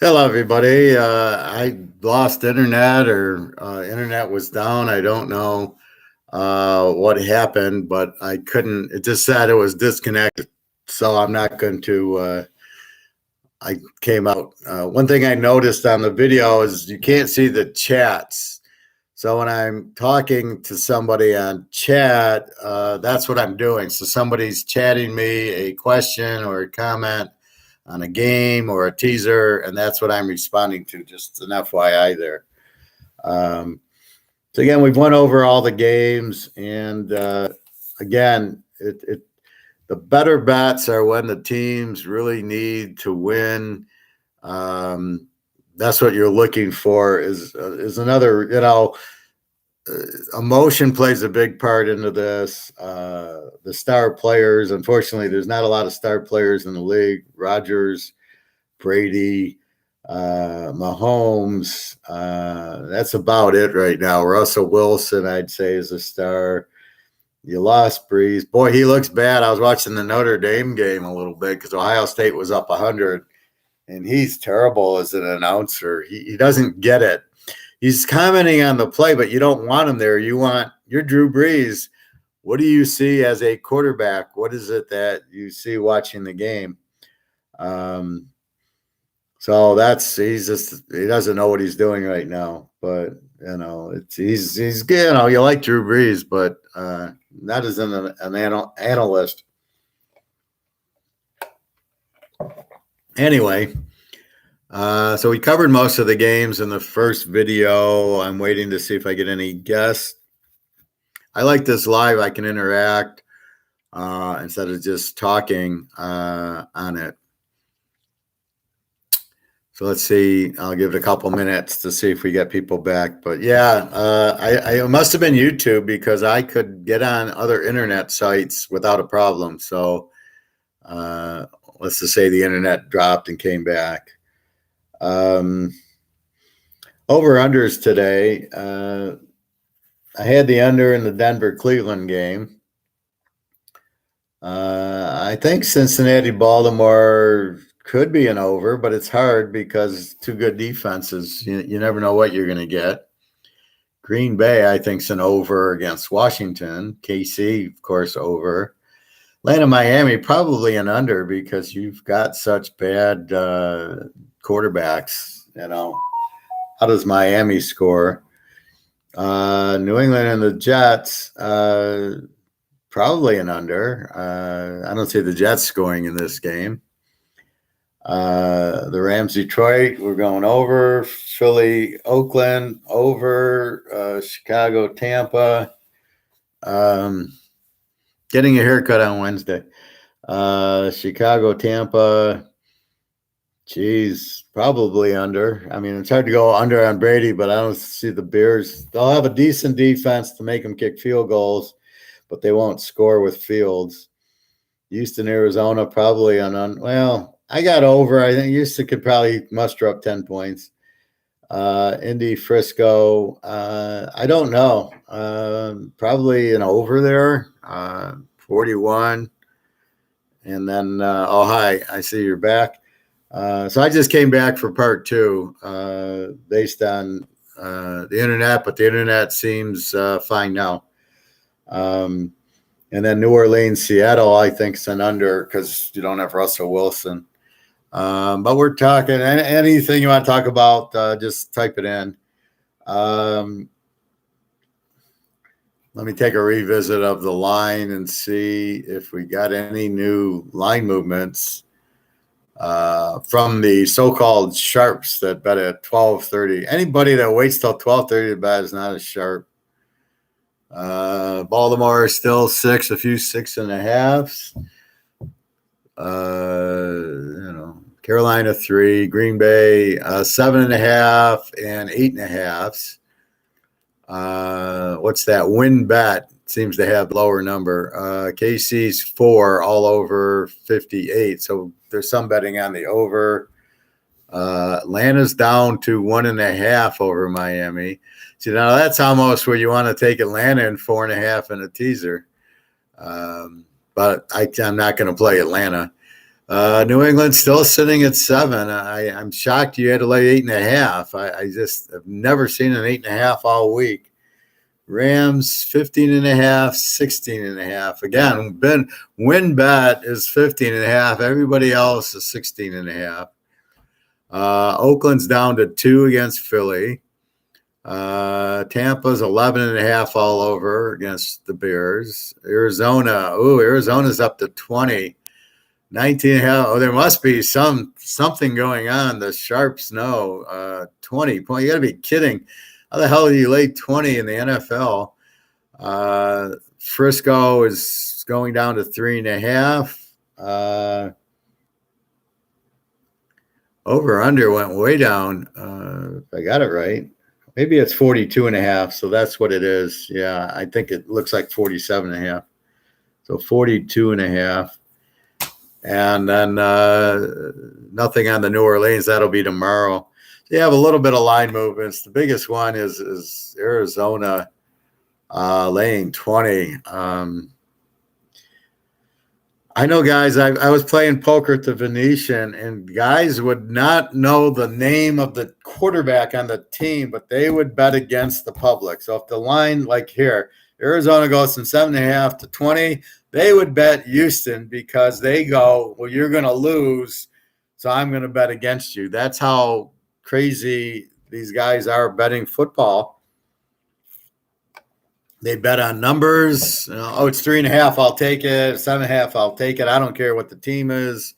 Hello, everybody. I lost internet or internet was down. I don't know what happened, but I couldn't. It just said it was disconnected. So I'm not going to. I came out. One thing I noticed on the video is you can't see the chats. So when I'm talking to somebody on chat, that's what I'm doing. So somebody's chatting me a question or a comment on a game or a teaser, and that's what I'm responding to. Just an FYI there. Um, so again, we've went over all the games, and again, the better bets are when the teams really need to win. Um, that's what you're looking for. Is another emotion plays a big part into this. The star players, unfortunately, there's not a lot of star players in the league. Rodgers, Brady, Mahomes. That's about it right now. Russell Wilson, I'd say, is a star. You lost Breeze. Boy, he looks bad. I was watching the Notre Dame game a little bit because Ohio State was up 100, and he's terrible as an announcer. He doesn't get it. He's commenting on the play, but you don't want him there. You're Drew Brees. What do you see as a quarterback? What is it that you see watching the game? So he doesn't know what he's doing right now. But he's you like Drew Brees, but not as an analyst. Anyway. So we covered most of the games in the first video. I'm waiting to see if I get any guests. I like this live. I can interact instead of just talking on it. So let's see. I'll give it a couple minutes to see if we get people back. But yeah, I must have been YouTube because I could get on other internet sites without a problem. So let's just say the internet dropped and came back. Over-unders today. I had the under in the Denver-Cleveland game. I think Cincinnati-Baltimore could be an over, but it's hard because two good defenses. You never know what you're going to get. Green Bay, I think, is an over against Washington. KC, of course, over. Atlanta, Miami, probably an under because you've got such bad quarterbacks. How does Miami score? New England and the Jets, probably an under. I don't see the Jets scoring in this game. The Rams, Detroit, we're going over. Philly, Oakland, over. Chicago, Tampa. Getting a haircut on Wednesday. Chicago, Tampa. Geez, probably under. I mean, it's hard to go under on Brady, but I don't see the Bears. They'll have a decent defense to make them kick field goals, but they won't score with Fields. Houston, Arizona, probably well, I got over. I think Houston could probably muster up 10 points. Indy, Frisco, I don't know. Probably an over there, 41. And then, hi, I see you're back. So I just came back for part two based on the internet, but the internet seems fine now. And then New Orleans, Seattle, I think is an under because you don't have Russell Wilson. But we're talking anything you want to talk about, just type it in. Let me take a revisit of the line and see if we got any new line movements. From the so-called sharps that bet at 12:30. Anybody that waits till 12:30 to bet is not a sharp. Baltimore is still 6, a few 6.5s. Carolina 3, Green Bay 7.5 and 8.5s. What's that? Win bet seems to have lower number. KC's 4 all over 58. So there's some betting on the over. Atlanta's down to 1.5 over Miami. So now that's almost where you want to take Atlanta in 4.5 in a teaser. But I'm not going to play Atlanta. New England's still sitting at 7. I'm shocked you had to lay 8.5. I just have never seen an 8.5 all week. Rams 15.5, 16.5. Again, win bet is 15.5. Everybody else is 16.5. Oakland's down to 2 against Philly. Tampa's 11.5 all over against the Bears. Arizona's up to 20. 19.5. Oh, there must be something going on. The Sharps know. 20 point. You got to be kidding. How the hell do you lay 20 in the NFL? Frisco is going down to 3.5. Over under went way down. If I got it right. Maybe it's 42.5. So that's what it is. Yeah, I think it looks like 47.5. So 42.5. And then nothing on the New Orleans. That'll be tomorrow. So you have a little bit of line movements. The biggest one is Arizona laying 20. I know, guys, I was playing poker at the Venetian, and guys would not know the name of the quarterback on the team, but they would bet against the public. So if the line, like here, Arizona goes from 7.5 to 20, they would bet Houston because they go, well, you're going to lose, so I'm going to bet against you. That's how crazy these guys are betting football. They bet on numbers. It's 3.5, I'll take it. 7.5, I'll take it. I don't care what the team is.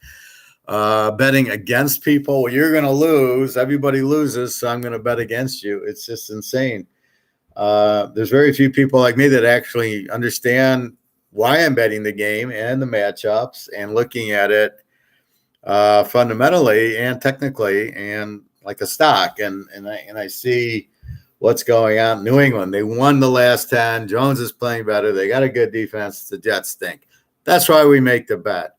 Betting against people, well, you're going to lose. Everybody loses, so I'm going to bet against you. It's just insane. There's very few people like me that actually understand why I'm betting the game and the matchups and looking at it fundamentally and technically and like a stock. And I see what's going on. New England, they won the last 10. Jones is playing better. They got a good defense. The Jets stink. That's why we make the bet.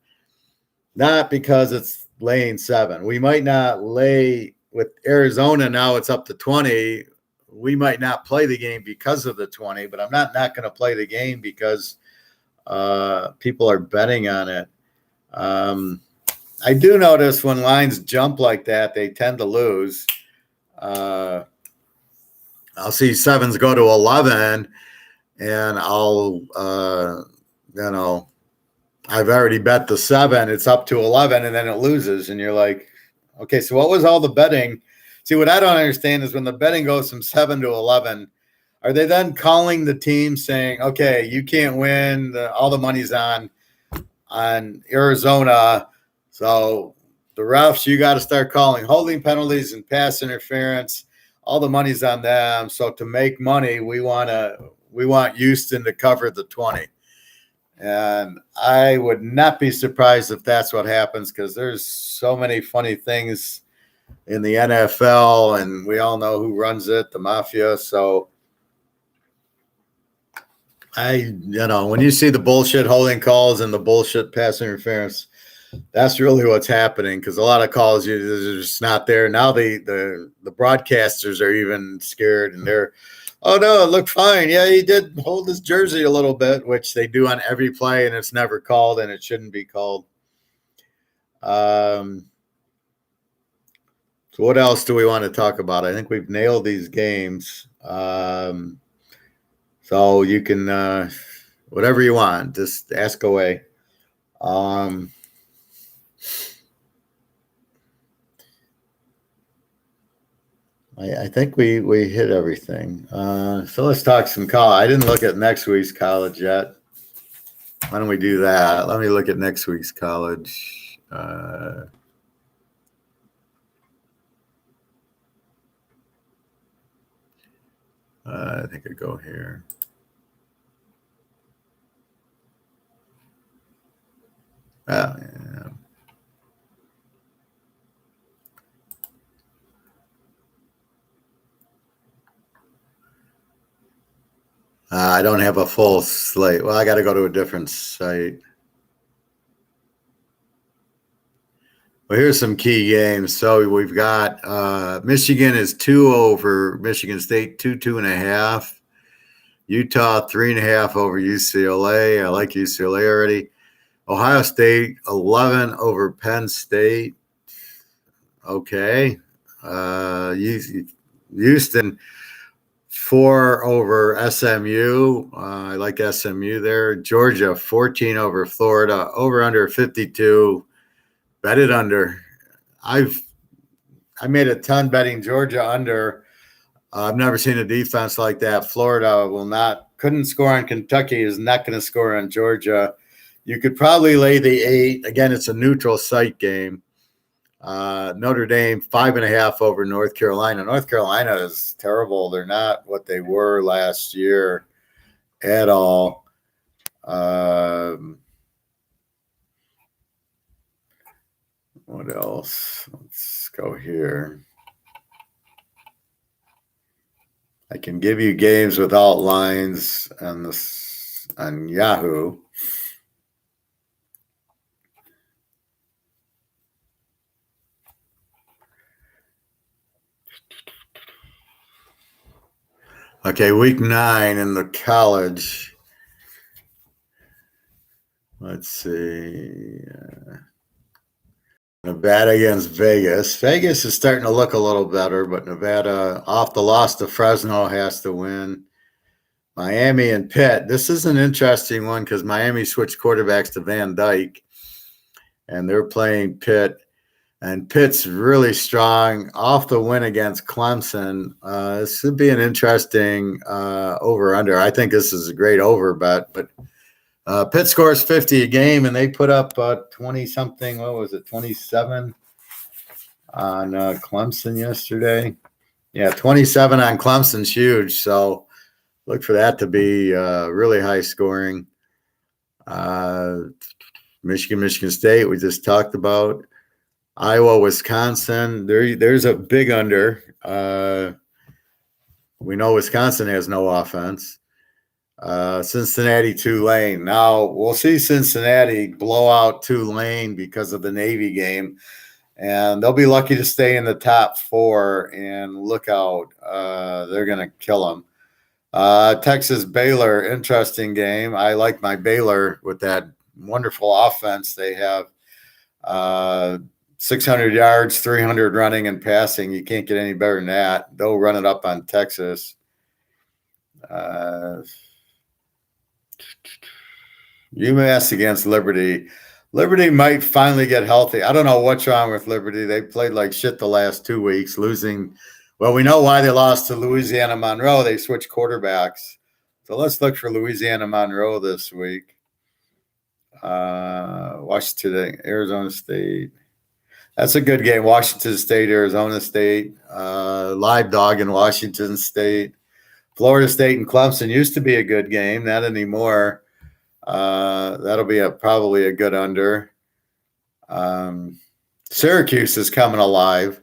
Not because it's laying 7. We might not lay with Arizona. Now it's up to 20. We might not play the game because of the 20, but I'm not going to play the game because people are betting on it. I do notice when lines jump like that, they tend to lose. I'll see 7s go to 11, and I'll, I've already bet the 7. It's up to 11, and then it loses, and you're like, okay, so what was all the betting? See, what I don't understand is when the betting goes from 7 to 11, are they then calling the team saying, okay, you can't win, all the money's on Arizona, so the refs, you got to start calling holding penalties and pass interference. All the money's on them. So to make money, we want Houston to cover the 20. And I would not be surprised if that's what happens because there's so many funny things in the NFL, and we all know who runs it, the mafia. So when you see the bullshit holding calls and the bullshit pass interference, that's really what's happening because a lot of calls are just not there. Now the broadcasters are even scared and they're, oh, no, it looked fine. Yeah, he did hold his jersey a little bit, which they do on every play, and it's never called, and it shouldn't be called. So what else do we want to talk about? I think we've nailed these games. So you can, whatever you want, just ask away. I think we hit everything. So let's talk some college. I didn't look at next week's college yet. Why don't we do that? Let me look at next week's college. I think I go here. Yeah. I don't have a full slate. Well, I got to go to a different site. Well, here's some key games. So we've got Michigan is 2 over Michigan State, 2.5. Utah 3.5 over UCLA. I like UCLA already. Ohio State 11 over Penn State. Okay. Houston 4 over SMU. I like SMU there. Georgia 14 over Florida. Over under 52. Bet it under. I made a ton betting Georgia under. I've never seen a defense like that. Florida couldn't score on Kentucky, is not going to score on Georgia. You could probably lay the 8. Again, it's a neutral site game. Notre Dame 5.5 over North Carolina. North Carolina is terrible. They're not what they were last year at all. What else? Let's go here. I can give you games without lines on Yahoo. Okay, week 9 in the college. Let's see. Nevada against Vegas. Vegas is starting to look a little better, but Nevada, off the loss to Fresno, has to win. Miami and Pitt. This is an interesting one because Miami switched quarterbacks to Van Dyke, and they're playing Pitt. And Pitt's really strong off the win against Clemson. This should be an interesting over-under. I think this is a great over bet, but Pitt scores 50 a game, and they put up 20-something, 27 on Clemson yesterday. Yeah, 27 on Clemson's huge, so look for that to be really high scoring. Michigan State, we just talked about. Iowa, Wisconsin, there's a big under. We know Wisconsin has no offense. Cincinnati, Tulane. Now, we'll see Cincinnati blow out Tulane because of the Navy game, and they'll be lucky to stay in the top 4, and look out. They're going to kill them. Texas, Baylor, interesting game. I like my Baylor with that wonderful offense they have. 600 yards, 300 running and passing. You can't get any better than that. They'll run it up on Texas. UMass against Liberty. Liberty might finally get healthy. I don't know what's wrong with Liberty. They played like shit the last 2 weeks, losing. Well, we know why they lost to Louisiana Monroe. They switched quarterbacks. So let's look for Louisiana Monroe this week. Washington, Arizona State. That's a good game. Washington State, Arizona State. Live dog in Washington State. Florida State and Clemson used to be a good game. Not anymore. That'll be probably a good under. Syracuse is coming alive.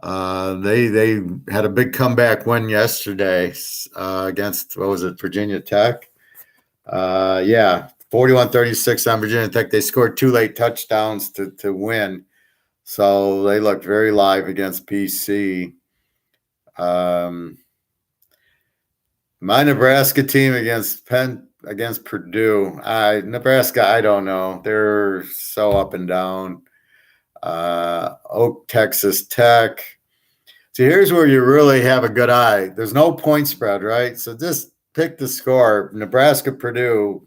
They had a big comeback win yesterday against, Virginia Tech? 41-36 on Virginia Tech. They scored 2 late touchdowns to win. So they looked very live against PC. My Nebraska team against Purdue. Nebraska, I don't know. They're so up and down. Texas Tech. So here's where you really have a good eye. There's no point spread, right? So just pick the score. Nebraska, Purdue.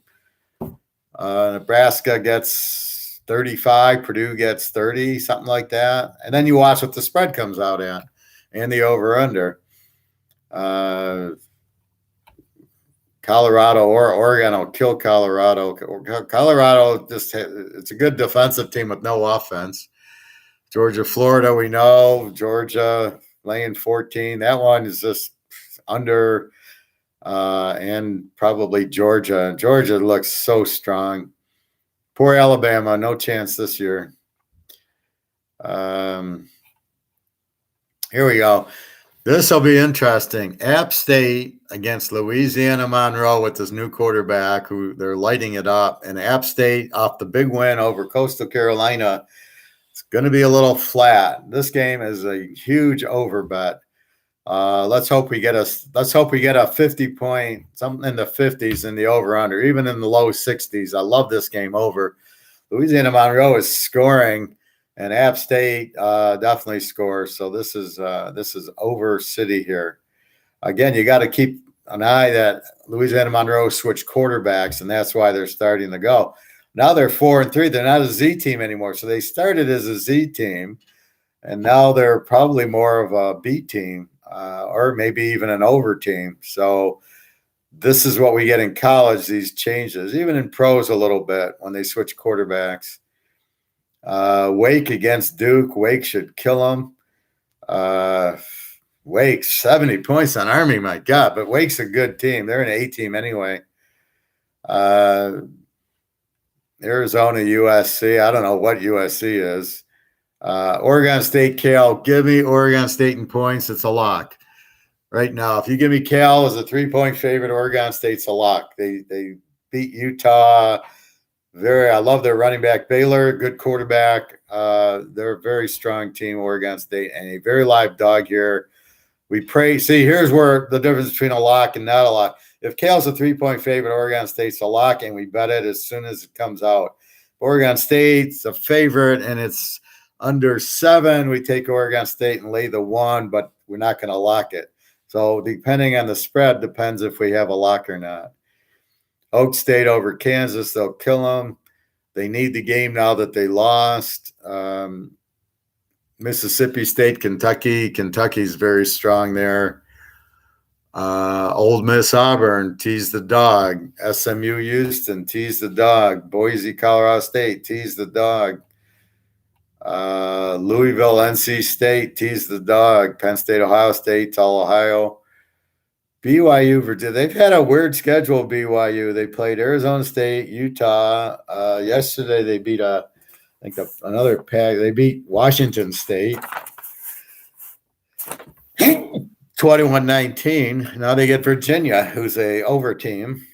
Nebraska gets 35, Purdue gets 30, something like that. And then you watch what the spread comes out at and the over-under. Colorado or Oregon will kill Colorado. Colorado, it's a good defensive team with no offense. Georgia, Florida, we know. Georgia laying 14. That one is just under, and probably Georgia. Georgia looks so strong. Poor Alabama, no chance this year. Here we go. This will be interesting. App State against Louisiana Monroe with this new quarterback who they're lighting it up. And App State off the big win over Coastal Carolina. It's going to be a little flat. This game is a huge over bet. Let's hope we get a 50-point, something in the 50s in the over under, even in the low 60s. I love this game over. Louisiana Monroe is scoring, and App State definitely scores. So this is over city here. Again, you got to keep an eye that Louisiana Monroe switched quarterbacks, and that's why they're starting to go. Now they're 4-3. They're not a Z team anymore. So they started as a Z team, and now they're probably more of a B team, or maybe even an over team. So this is what we get in college, these changes, even in pros a little bit when they switch quarterbacks. Wake against Duke. Wake should kill them. Wake, 70 points on Army, my God. But Wake's a good team. They're an A team anyway. Arizona, USC. I don't know what USC is. Oregon State, Cal. Give me Oregon State in points. It's a lock. Right now, if you give me Cal as a 3-point favorite, Oregon State's a lock. They beat Utah. I love their running back, Baylor, good quarterback. They're a very strong team, Oregon State, and a very live dog here. We pray. See, here's where the difference between a lock and not a lock. If Cal's a 3-point favorite, Oregon State's a lock, and we bet it as soon as it comes out. Oregon State's a favorite, and it's under 7. We take Oregon State and lay the 1, but we're not going to lock it. So depending on the spread, depends if we have a lock or not. Oak State over Kansas, they'll kill them. They need the game now that they lost. Mississippi State, Kentucky. Kentucky's very strong there. Old Miss Auburn, tease the dog. SMU Houston, tease the dog. Boise, Colorado State, tease the dog. Louisville, NC State, tease the dog. Penn State, Ohio State, tell Ohio. BYU, Virginia. They've had a weird schedule, BYU. They played Arizona State, Utah. Yesterday they beat another pack. They beat Washington State 21-19. Now they get Virginia, who's a over team.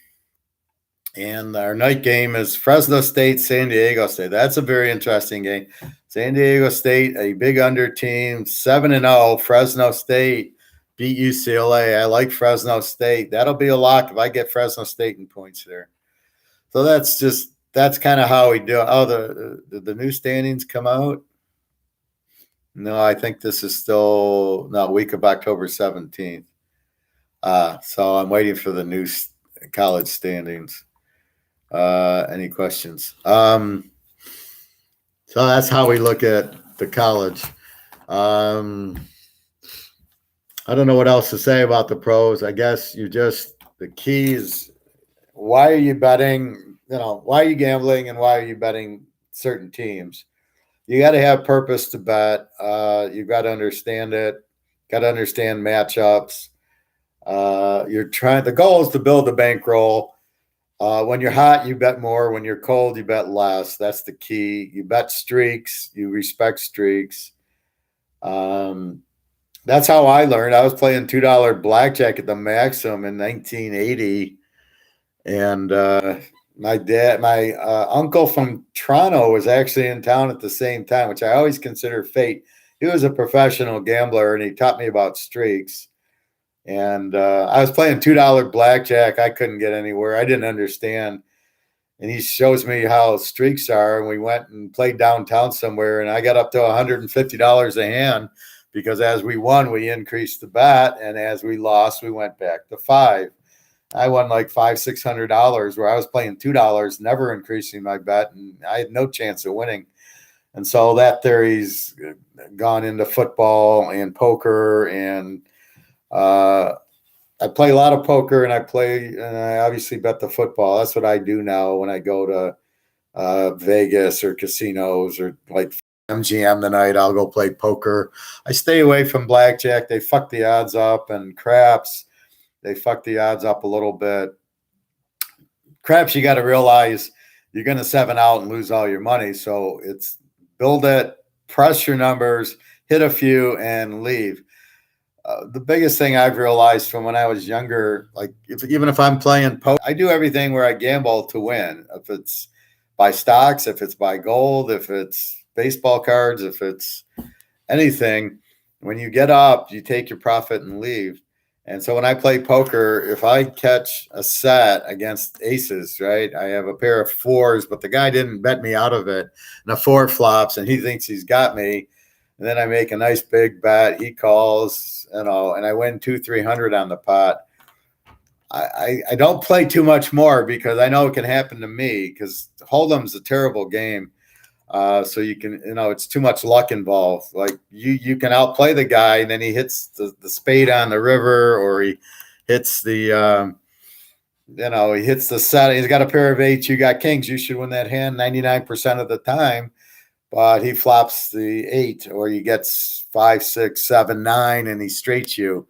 And our night game is Fresno State, San Diego State. That's a very interesting game. San Diego State, a big under team, 7-0. Fresno State beat UCLA. I like Fresno State. That'll be a lock if I get Fresno State in points there. So that's kind of how we do it. Oh, the new standings come out? No, I think this is still week of October 17th. So I'm waiting for the new college standings. Any questions? So that's how we look at the college. I don't know what else to say about the pros. I guess the key is, why are you betting? Why are you gambling and why are you betting certain teams? You got to have purpose to bet. You've got to understand it. Got to understand matchups. The goal is to build a bankroll. When you're hot, you bet more. When you're cold, you bet less. That's the key. You bet streaks. You respect streaks. That's how I learned. I was playing $2 blackjack at the Maxim in 1980, and my uncle from Toronto was actually in town at the same time, which I always consider fate. He was a professional gambler, and he taught me about streaks. And I was playing $2 blackjack. I couldn't get anywhere. I didn't understand. And he shows me how streaks are. And we went and played downtown somewhere, and I got up to $150 a hand, because as we won, we increased the bet. And as we lost, we went back to $5. I won like $500-600, where I was playing $2, never increasing my bet, and I had no chance of winning. And so that theory's gone into football and poker, and I play a lot of poker, and I obviously bet the football. That's what I do now when I go to Vegas or casinos, or like MGM tonight, I'll go play poker. I stay away from blackjack. They fuck the odds up, and craps, they fuck the odds up a little bit. Craps, you got to realize you're going to 7 out and lose all your money. So it's build it, press your numbers, hit a few, and leave. The biggest thing I've realized from when I was younger, even if I'm playing poker, I do everything where I gamble to win. If it's by stocks, if it's by gold, if it's baseball cards, if it's anything, When you get up, you take your profit and leave. And so when I play poker, if I catch a set against aces, right, I have a pair of fours, but the guy didn't bet me out of it, and a four flops, and he thinks he's got me. And then I make a nice big bet. He calls, and I win 200-300 on the pot. I don't play too much more because I know it can happen to me because Hold'em's a terrible game. So you can, it's too much luck involved. Like you can outplay the guy, and then he hits the spade on the river, or he hits the, he hits the set. He's got a pair of eights. You got kings. You should win that hand 99% of the time. But he flops the eight, or he gets 5, 6, 7, 9, and he straights you.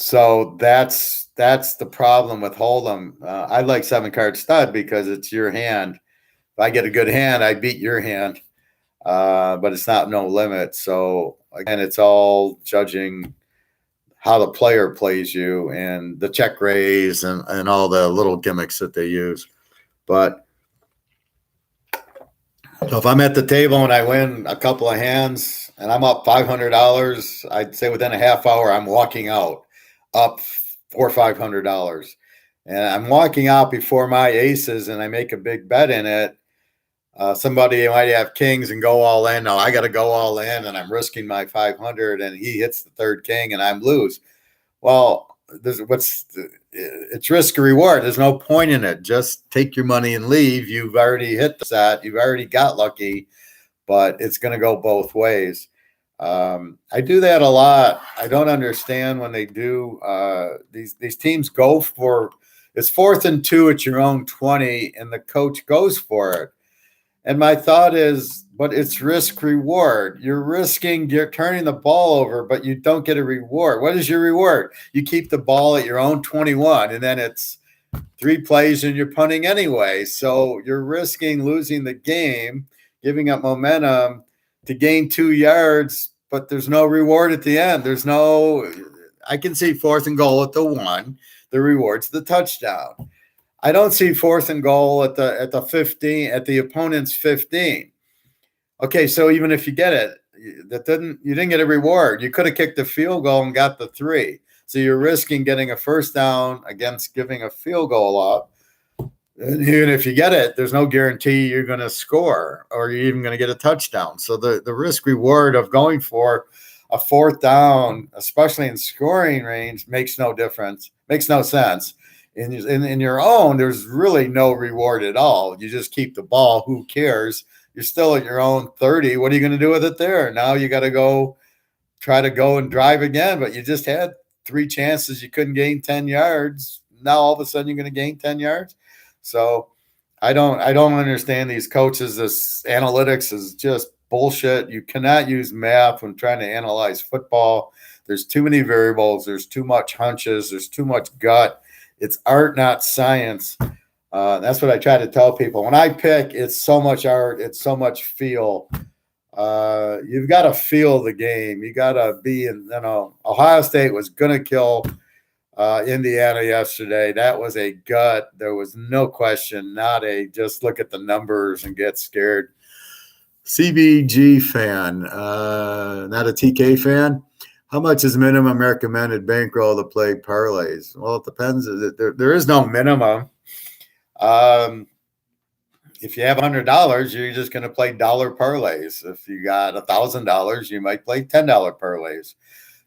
So that's the problem with Hold'em. I like 7-card stud because it's your hand. If I get a good hand, I beat your hand, but it's not no limit. So again, it's all judging how the player plays you and the check raise and all the little gimmicks that they use. But so if I'm at the table and I win a couple of hands and I'm up $500, I'd say within a half hour I'm walking out up $400 or $500, and I'm walking out before my aces, and I make a big bet in it. Somebody might have kings and go all in. No, I got to go all in, and I'm risking my 500, and he hits the third king, and I'm lose. Well, it's risk or reward. There's no point in it. Just take your money and leave. You've already hit the set. You've already got lucky, but it's going to go both ways. I do that a lot. I don't understand when they do these teams go for it's 4th and 2 at your own 20, and the coach goes for it. And my thought is, but it's risk reward. You're turning the ball over, but you don't get a reward. What is your reward? You keep the ball at your own 21, and then it's 3 plays and you're punting anyway. So you're risking losing the game, giving up momentum to gain 2 yards, but there's no reward at the end. I can see 4th and goal at the 1. The reward's the touchdown. I don't see 4th and goal at the 15, at the opponent's 15. Okay, so even if you get it, you didn't get a reward. You could have kicked the field goal and got the 3. So you're risking getting a first down against giving a field goal up. And even if you get it, there's no guarantee you're going to score or you're even going to get a touchdown. So the risk reward of going for a 4th down, especially in scoring range, makes no difference, makes no sense. In your own, there's really no reward at all. You just keep the ball. Who cares? You're still at your own 30. What are you going to do with it there? Now you got to try to go and drive again, but you just had 3 chances. You couldn't gain 10 yards. Now all of a sudden you're going to gain 10 yards. So I don't understand these coaches. This analytics is just bullshit. You cannot use math when trying to analyze football. There's too many variables. There's too much hunches. There's too much gut. It's art, not science. That's what I try to tell people. When I pick, it's so much art. It's so much feel. You've got to feel the game. You got to be in, Ohio State was going to kill Indiana yesterday. That was a gut. There was no question, just look at the numbers and get scared. CBG fan, not a TK fan. How much is minimum recommended bankroll to play parlays? Well, it depends. There is no minimum. If you have $100, you're just going to play dollar parlays. If you got $1,000, you might play $10 parlays.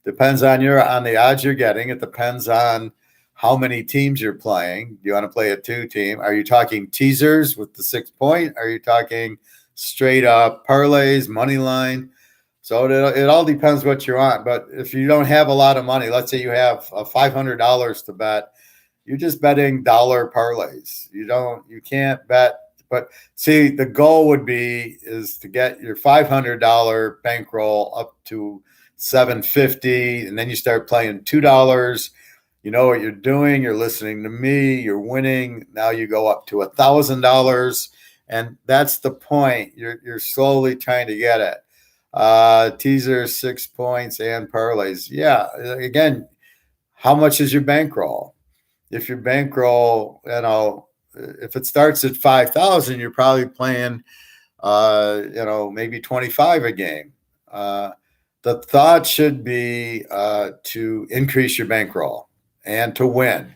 Depends on the odds you're getting. It depends on how many teams you're playing. Do you want to play a 2-team? Are you talking teasers with the 6 point? Are you talking straight up parlays, money line? So it all depends what you're on. But if you don't have a lot of money, let's say you have $500 to bet, you're just betting dollar parlays. You can't bet. But see, the goal is to get your $500 bankroll up to $750, and then you start playing $2. You know what you're doing. You're listening to me. You're winning. Now you go up to $1,000, and that's the point. You're slowly trying to get it. Teaser 6 points and parlays. Yeah. Again, how much is your bankroll? If your bankroll, if it starts at 5,000, you're probably playing, maybe 25 a game. The thought should be to increase your bankroll and to win.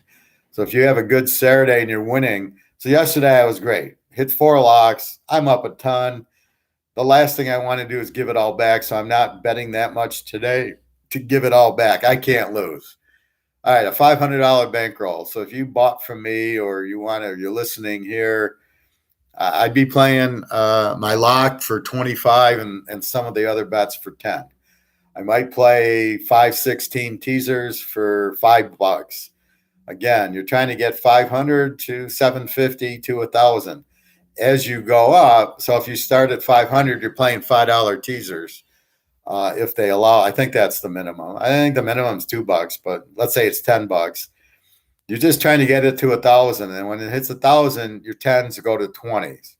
So if you have a good Saturday and you're winning, so yesterday I was great. Hit 4 locks. I'm up a ton. The last thing I want to do is give it all back. So I'm not betting that much today to give it all back. I can't lose. All right, a $500 bankroll. So if you bought from me or you're listening here, I'd be playing my lock for 25 and some of the other bets for 10. I might play 5-16 teasers for $5. Again, you're trying to get 500 to 750 to 1,000 as you go up. So if you start at 500, you're playing $5 teasers. If they allow, I think that's the minimum. I think the minimum is $2, but let's say it's $10. You're just trying to get it to 1,000, and when it hits 1,000, your tens go to 20s.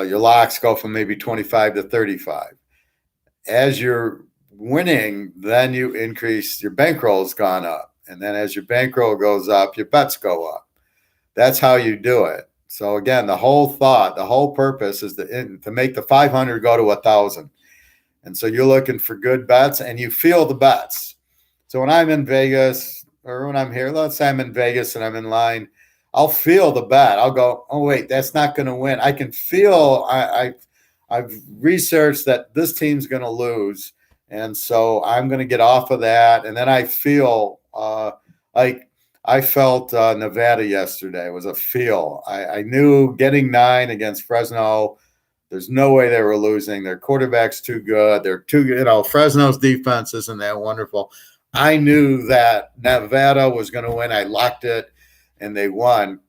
Your locks go from maybe 25 to 35. As you're winning, then you increase your bankroll's gone up, and then as your bankroll goes up, your bets go up. That's how you do it. So again, the whole purpose is to make the 500 go to 1,000. And so you're looking for good bets, and you feel the bets. So when I'm in Vegas or when I'm here, let's say I'm in Vegas and I'm in line, I'll feel the bet. I'll go, oh wait, that's not going to win. I can feel. I've researched that this team's going to lose, and so I'm going to get off of that. And then I feel like I felt Nevada yesterday. It was a feel. I knew getting 9 against Fresno. There's no way they were losing. Their quarterback's too good. They're too good. Fresno's defense isn't that wonderful. I knew that Nevada was going to win. I locked it, and they won.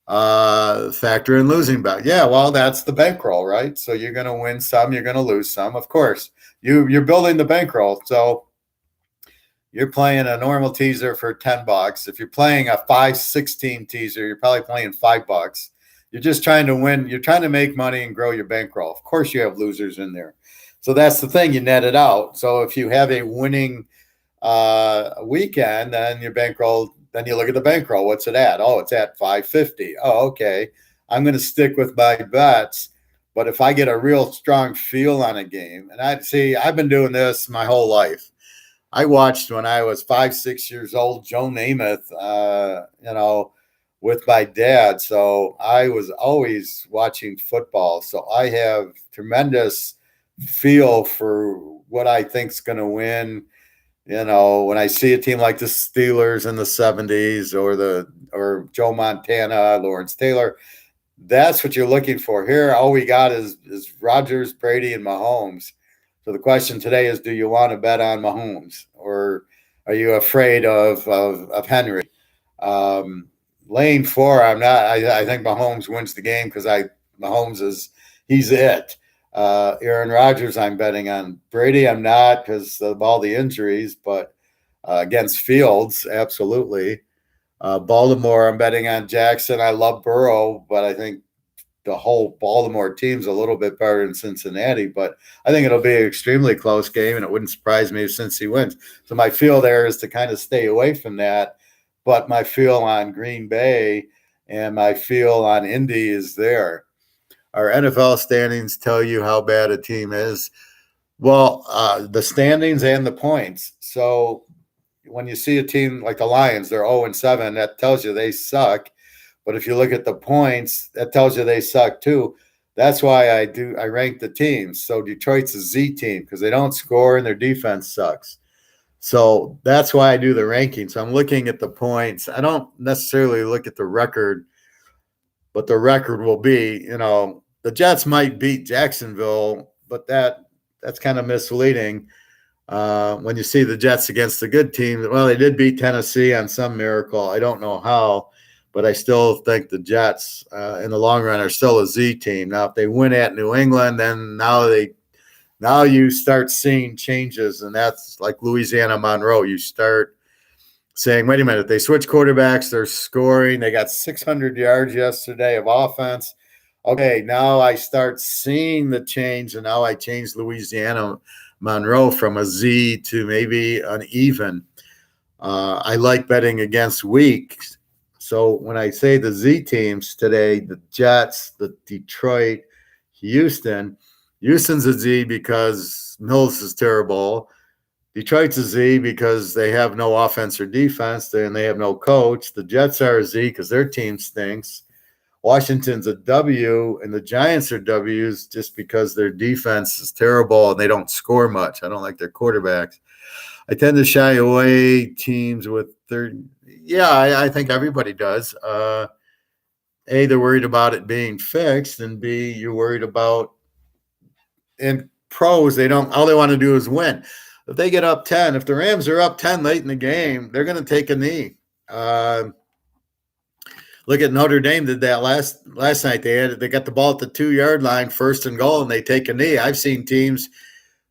Factor in losing bet. Yeah, well, that's the bankroll, right? So you're going to win some, you're going to lose some. Of course, you're building the bankroll. So you're playing a normal teaser for $10. If you're playing a 5-16 teaser, you're probably playing $5. You're just trying to win. You're trying to make money and grow your bankroll. Of course, you have losers in there. So that's the thing. You net it out. So if you have a winning weekend, then your bankroll, then you look at the bankroll. What's it at? Oh, it's at 550. Oh, okay. I'm going to stick with my bets. But if I get a real strong feel on a game, and I've been doing this my whole life. I watched when I was 5-6 years old, Joe Namath, with my dad. So I was always watching football. So I have tremendous feel for what I think's going to win. When I see a team like the Steelers in the 70s or Joe Montana, Lawrence Taylor, that's what you're looking for. Here, all we got is Rodgers, Brady, and Mahomes. So the question today is, do you want to bet on Mahomes, or are you afraid of Henry? Lane 4, I'm not. I think Mahomes wins the game because he's it. Aaron Rodgers, I'm betting on. Brady, I'm not because of all the injuries, but against Fields, absolutely. Baltimore, I'm betting on Jackson. I love Burrow, but I think the whole Baltimore team's a little bit better than Cincinnati, but I think it'll be an extremely close game, and it wouldn't surprise me if Cincy wins. So my feel there is to kind of stay away from that, but my feel on Green Bay and my feel on Indy is there. Our NFL standings tell you how bad a team is. Well, the standings and the points. So when you see a team like the Lions, they're 0-7, that tells you they suck. But if you look at the points, that tells you they suck too. That's why I rank the teams. So Detroit's a Z team because they don't score and their defense sucks. So that's why I do the ranking. So I'm looking at the points. I don't necessarily look at the record, but the record will be, the Jets might beat Jacksonville, but that's kind of misleading. When you see the Jets against the good teams, well, they did beat Tennessee on some miracle. I don't know how, but I still think the Jets in the long run are still a Z team. Now, if they win at New England, then now you start seeing changes, and that's like Louisiana Monroe. You start saying, wait a minute, they switch quarterbacks, they're scoring. They got 600 yards yesterday of offense. Okay, now I start seeing the change, and now I change Louisiana Monroe from a Z to maybe an even. I like betting against weak. So when I say the Z teams today, the Jets, the Detroit, Houston, Houston's a Z because Mills is terrible. Detroit's a Z because they have no offense or defense, and they have no coach. The Jets are a Z because their team stinks. Washington's a W, and the Giants are W's just because their defense is terrible and they don't score much. I don't like their quarterbacks. I tend to shy away teams with their. Yeah, I think everybody does. A, they're worried about it being fixed, and B, you're worried about. In pros, they don't. All they want to do is win. If they get up 10, if the Rams are up 10 late in the game, they're going to take a knee. Look at Notre Dame did that last night. They got the ball at the 2-yard line, 1st and goal, and they take a knee. I've seen teams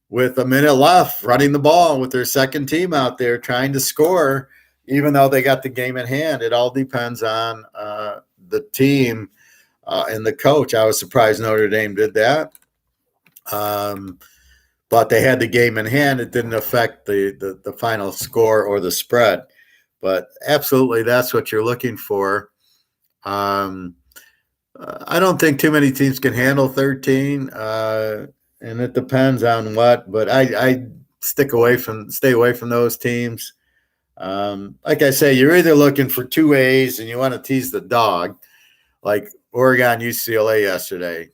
with a minute left running the ball with their second team out there trying to score, even though they got the game in hand. It all depends on the team and the coach. I was surprised Notre Dame did that. But they had the game in hand. It didn't affect the final score or the spread. But absolutely, that's what you're looking for. I don't think too many teams can handle 13, and it depends on what. But I stay away from those teams. Like I say, you're either looking for 2 A's and you want to tease the dog, like Oregon UCLA yesterday.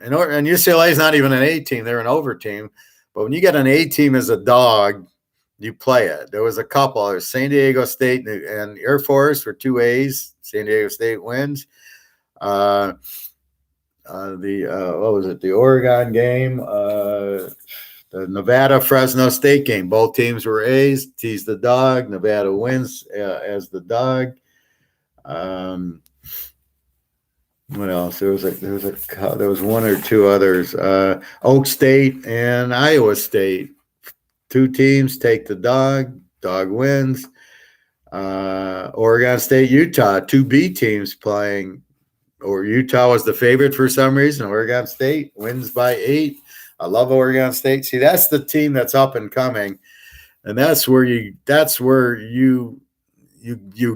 And UCLA is not even an A team; they're an over team. But when you get an A team as a dog, you play it. There was a couple. There's San Diego State and Air Force for 2 A's. San Diego State wins. What was it? The Oregon game, the Nevada Fresno State game. Both teams were A's. Tease the dog. Nevada wins as the dog. What else? There was 1 or 2 others. Oak State and Iowa State. 2 teams take the dog. Dog wins. Oregon State, Utah. 2 B teams playing. Or Utah was the favorite for some reason. Oregon State wins by 8. I love Oregon State. See, that's the team that's up and coming, and that's where you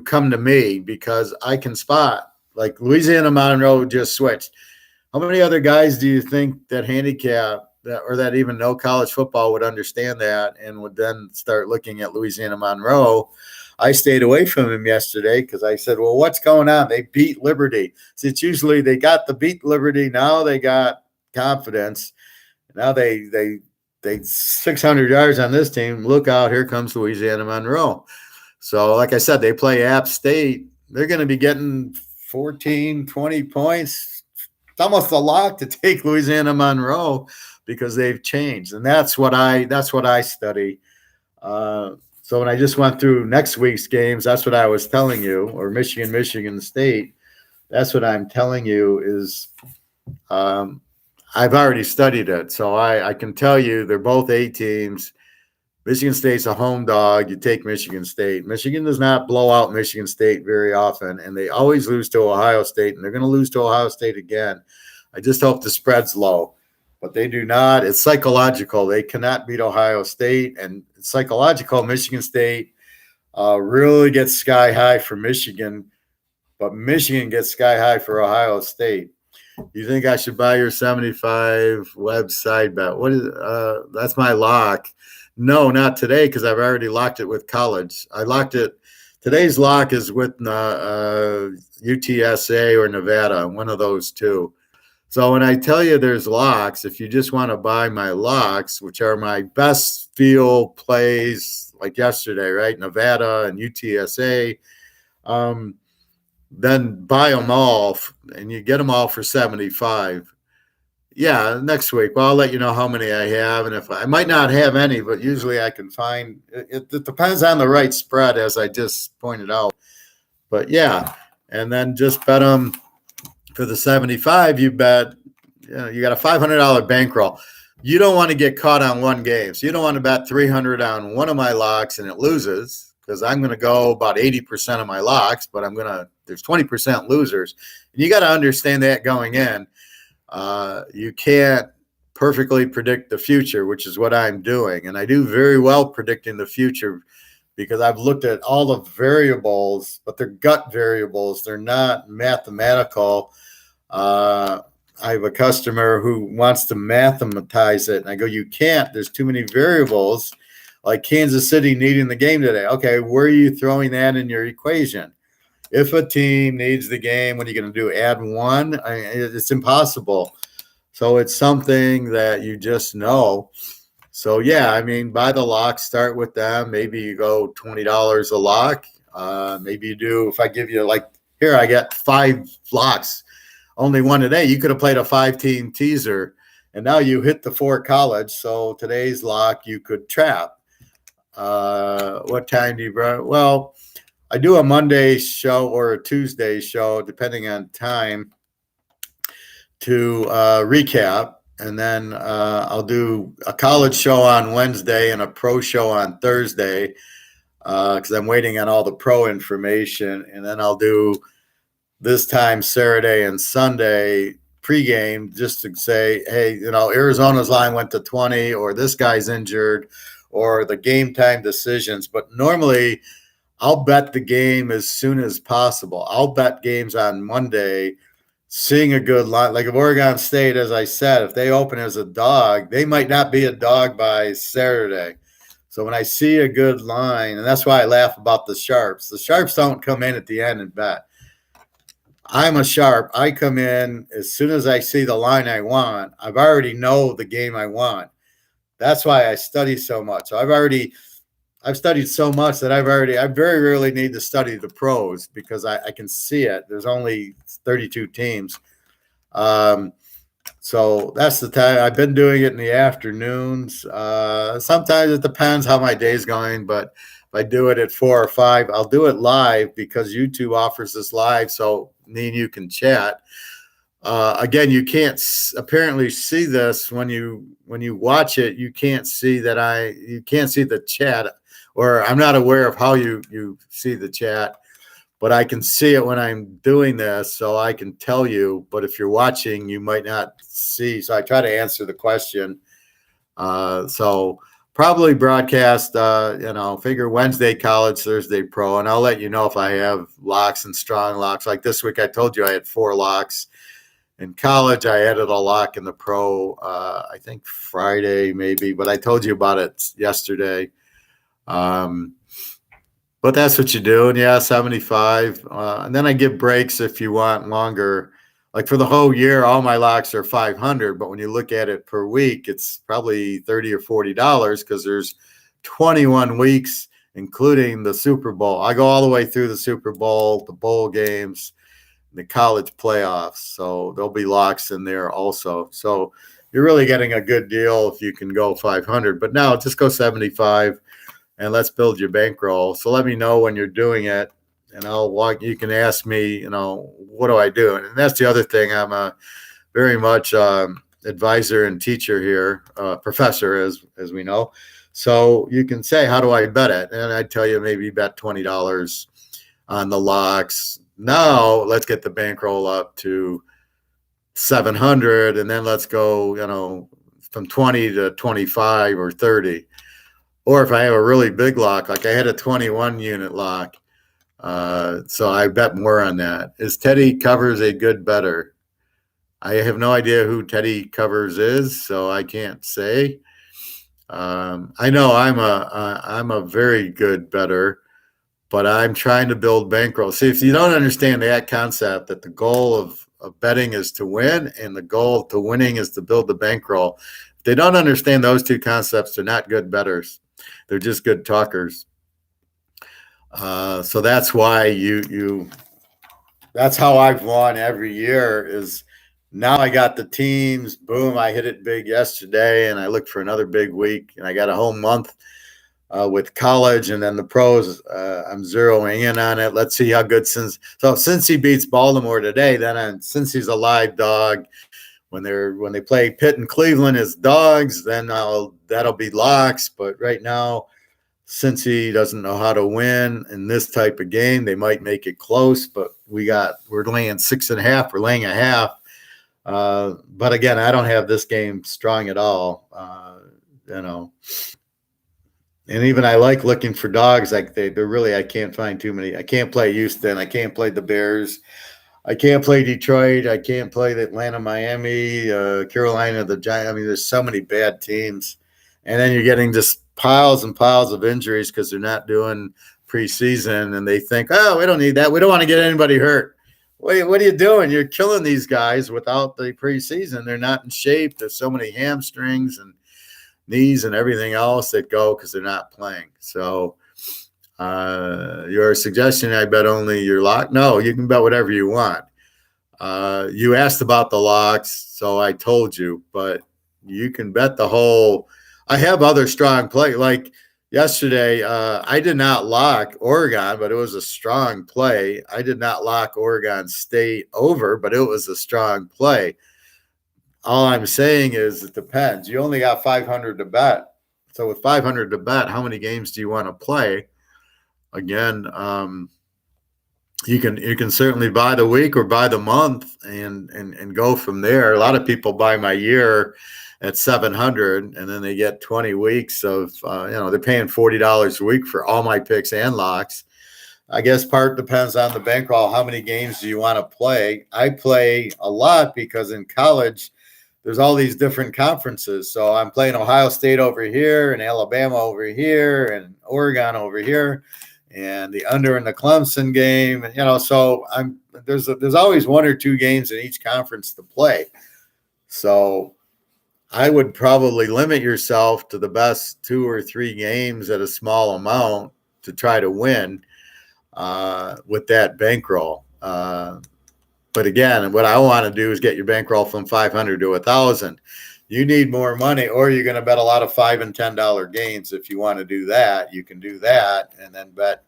come to me because I can spot. Like Louisiana Monroe just switched. How many other guys do you think that handicap that even know college football would understand that and would then start looking at Louisiana Monroe? I stayed away from him yesterday because I said, well, what's going on? They beat Liberty. So it's usually they got the beat Liberty. Now they got confidence. Now they 600 yards on this team. Look out, here comes Louisiana Monroe. So like I said, they play App State. They're going to be getting 14, 20 points. It's almost a lock to take Louisiana Monroe because they've changed. And that's what I study. So when I just went through next week's games, that's what I was telling you, or Michigan State. That's what I'm telling you is I've already studied it. So I can tell you they're both A teams. Michigan State's a home dog. You take Michigan State. Michigan does not blow out Michigan State very often, and they always lose to Ohio State, and they're going to lose to Ohio State again. I just hope the spread's low. But they do not. It's psychological. They cannot beat Ohio State. And it's psychological. Michigan State really gets sky high for Michigan, but Michigan gets sky high for Ohio State. You think I should buy your 75 web side bet? What is that's my lock. No, not today because I've already locked it with college. I locked it. Today's lock is with UTSA or Nevada, one of those two. So when I tell you there's locks, if you just want to buy my locks, which are my best feel plays like yesterday, right? Nevada and UTSA, then buy them all and you get them all for 75. Yeah, next week. Well, I'll let you know how many I have. And if I might not have any, but usually I can find it depends on the right spread, as I just pointed out. But yeah, and then just bet them. For the 75, you bet, you got a $500 bankroll. You don't want to get caught on one game. So you don't want to bet 300 on one of my locks and it loses because I'm going to go about 80% of my locks, but there's 20% losers. And you got to understand that going in. You can't perfectly predict the future, which is what I'm doing. And I do very well predicting the future because I've looked at all the variables, but they're gut variables. They're not mathematical. I have a customer who wants to mathematize it, and I go, you can't. There's too many variables. Like Kansas City needing the game today. Okay, where are you throwing that in your equation? If a team needs the game, what are you going to do? Add one? It's impossible. So it's something that you just know. So yeah, I mean, buy the lock, start with them. Maybe you go $20 a lock. Maybe you do. If I give you like here, I got 5 locks, only one today. You could have played a 5-team teaser, and now you hit the 4 college. So today's lock you could trap. What time do you run? Well, I do a Monday show or a Tuesday show, depending on time, to recap. And then I'll do a college show on Wednesday and a pro show on Thursday because I'm waiting on all the pro information. And then I'll do this time Saturday and Sunday pregame just to say, hey, Arizona's line went to 20, or this guy's injured, or the game time decisions. But normally I'll bet the game as soon as possible. I'll bet games on Monday, seeing a good line. Like if Oregon State, as I said, if they open as a dog, they might not be a dog by Saturday. So when I see a good line, and that's why I laugh about the sharps. The sharps don't come in at the end and bet. I'm a sharp. I come in as soon as I see the line I want. I've already know the game I want. That's why I study so much. So I've studied so much that I very rarely need to study the pros because I can see it. There's only 32 teams. So that's the time. I've been doing it in the afternoons. Sometimes it depends how my day's going, but if I do it at 4 or 5, I'll do it live because YouTube offers this live, so me and you can chat. Again, you can't apparently see this when you watch it. You can't see that you can't see the chat, or I'm not aware of how you see the chat, but I can see it when I'm doing this, so I can tell you. But if you're watching, you might not see. So I try to answer the question. So probably broadcast, figure Wednesday college, Thursday pro, and I'll let you know if I have locks and strong locks. Like this week, I told you I had 4 locks. In college, I added a lock in the pro, I think Friday maybe, but I told you about it yesterday. But that's what you do. And yeah, 75. And then I give breaks if you want longer. Like for the whole year, all my locks are 500. But when you look at it per week, it's probably $30 or $40 because there's 21 weeks, including the Super Bowl. I go all the way through the Super Bowl, the bowl games, the college playoffs. So there'll be locks in there also. So you're really getting a good deal if you can go 500. But now just go 75 and let's build your bankroll. So let me know when you're doing it, and I'll walk. You can ask me, what do I do? And that's the other thing. I'm a very much advisor and teacher here, professor, as we know. So you can say, how do I bet it? And I tell you, maybe bet $20 on the locks. Now let's get the bankroll up to 700, and then let's go, from 20 to 25 or 30. Or if I have a really big lock, like I had a 21 unit lock, so I bet more on that. Is Teddy Covers a good better? I have no idea who Teddy Covers is, so I can't say. I know I'm a very good bettor, but I'm trying to build bankroll. See, if you don't understand that concept, that the goal of betting is to win and the goal to winning is to build the bankroll. If they don't understand those two concepts, they're not good bettors. They're just good talkers. So that's why that's how I've won every year is now I got the teams. Boom, I hit it big yesterday, and I looked for another big week, and I got a whole month with college, and then the pros. I'm zeroing in on it. Let's see how good since he beats Baltimore today, then since he's a live dog. When they play Pitt and Cleveland as dogs, then that'll be locks. But right now, since he doesn't know how to win in this type of game, they might make it close. But we're laying 6.5. We're laying a half. But again, I don't have this game strong at all. And even I like looking for dogs. Like they're really, I can't find too many. I can't play Houston. I can't play the Bears. I can't play Detroit. I can't play the Atlanta, Miami, Carolina, the Giants. I mean, there's so many bad teams. And then you're getting just piles and piles of injuries because they're not doing preseason and they think, oh, we don't need that. We don't want to get anybody hurt. What are you doing? You're killing these guys without the preseason. They're not in shape. There's so many hamstrings and knees and everything else that go because they're not playing. So your suggestion, I bet only your lock. No, you can bet whatever you want. You asked about the locks, so I told you, but you can bet the whole. I have other strong play. Like yesterday, I did not lock Oregon, but it was a strong play. I did not lock Oregon State over, but it was a strong play. All I'm saying is it depends. You only got 500 to bet. So with 500 to bet, how many games do you want to play? Again, you can certainly buy the week or buy the month and go from there. A lot of people buy my year at 700, and then they get 20 weeks of they're paying $40 a week for all my picks and locks. I guess part depends on the bankroll. How many games do you want to play? I play a lot because in college there's all these different conferences. So I'm playing Ohio State over here and Alabama over here and Oregon over here and the under in the Clemson game. So there's always one or two games in each conference to play. So I would probably limit yourself to the best 2 or 3 games at a small amount to try to win with that bankroll. But again, what I want to do is get your bankroll from 500 to 1,000. You need more money, or you're going to bet a lot of $5 and $10 games. If you want to do that, you can do that, and then bet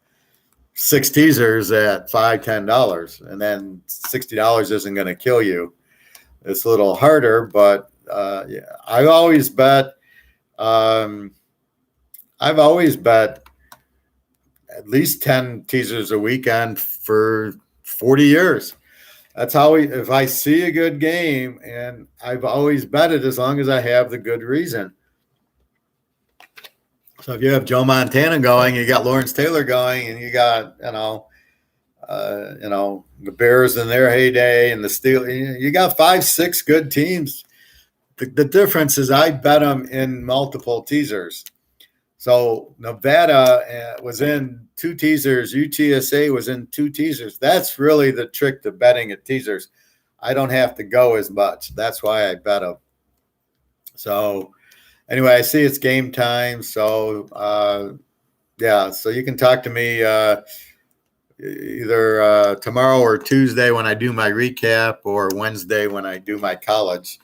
6 teasers at $5, $10, and then $60 isn't going to kill you. It's a little harder, but I've always bet. I've always bet at least 10 teasers a weekend for 40 years. That's how if I see a good game, and I've always bet it as long as I have the good reason. So if you have Joe Montana going, you got Lawrence Taylor going, and you got the Bears in their heyday and the Steelers, you got 5, 6 good teams. The difference is I bet them in multiple teasers. So Nevada was in 2 teasers. UTSA was in 2 teasers. That's really the trick to betting at teasers. I don't have to go as much. That's why I bet them. So anyway, I see it's game time. So so you can talk to me either tomorrow or Tuesday when I do my recap, or Wednesday when I do my college.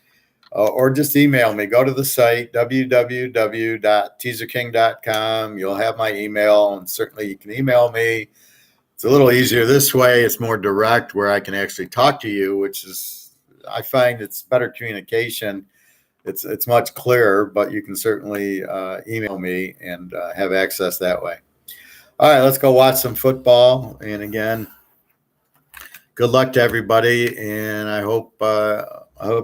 Or just email me. Go to the site, www.teaserking.com. You'll have my email, and certainly you can email me. It's a little easier this way. It's more direct, where I can actually talk to you, which is, I find it's better communication. It's much clearer, but you can certainly email me and have access that way. All right, let's go watch some football. And again, good luck to everybody, and I hope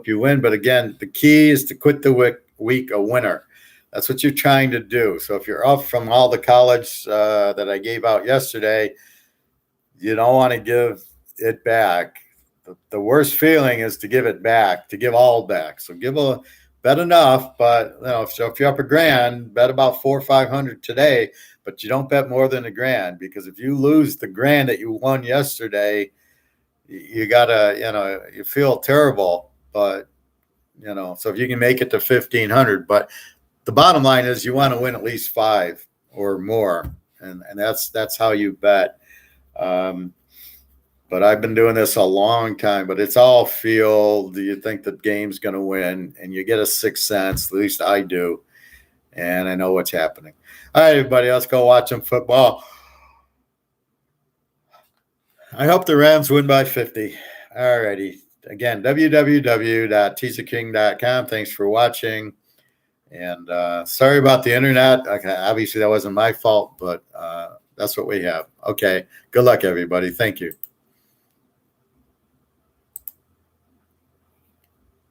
you win. But again, the key is to quit the week a winner. That's what you're trying to do. So if you're up from all the college that I gave out yesterday, you don't want to give it back. The worst feeling is to give it back, to give all back. So bet enough, but if you're up $1,000, bet about 400 or 500 today, but you don't bet more than $1,000, because if you lose the $1,000 that you won yesterday, you gotta, you feel terrible. But so if you can make it to 1,500, but the bottom line is you want to win at least 5 or more, and that's how you bet. But I've been doing this a long time, but it's all feel. Do you think the game's going to win? And you get a 6th sense, at least I do, and I know what's happening. All right, everybody, let's go watch some football. I hope the Rams win by 50. All righty. Again, www.teaserking.com. Thanks for watching. And sorry about the internet. Okay, obviously, that wasn't my fault, but that's what we have. Okay. Good luck, everybody. Thank you.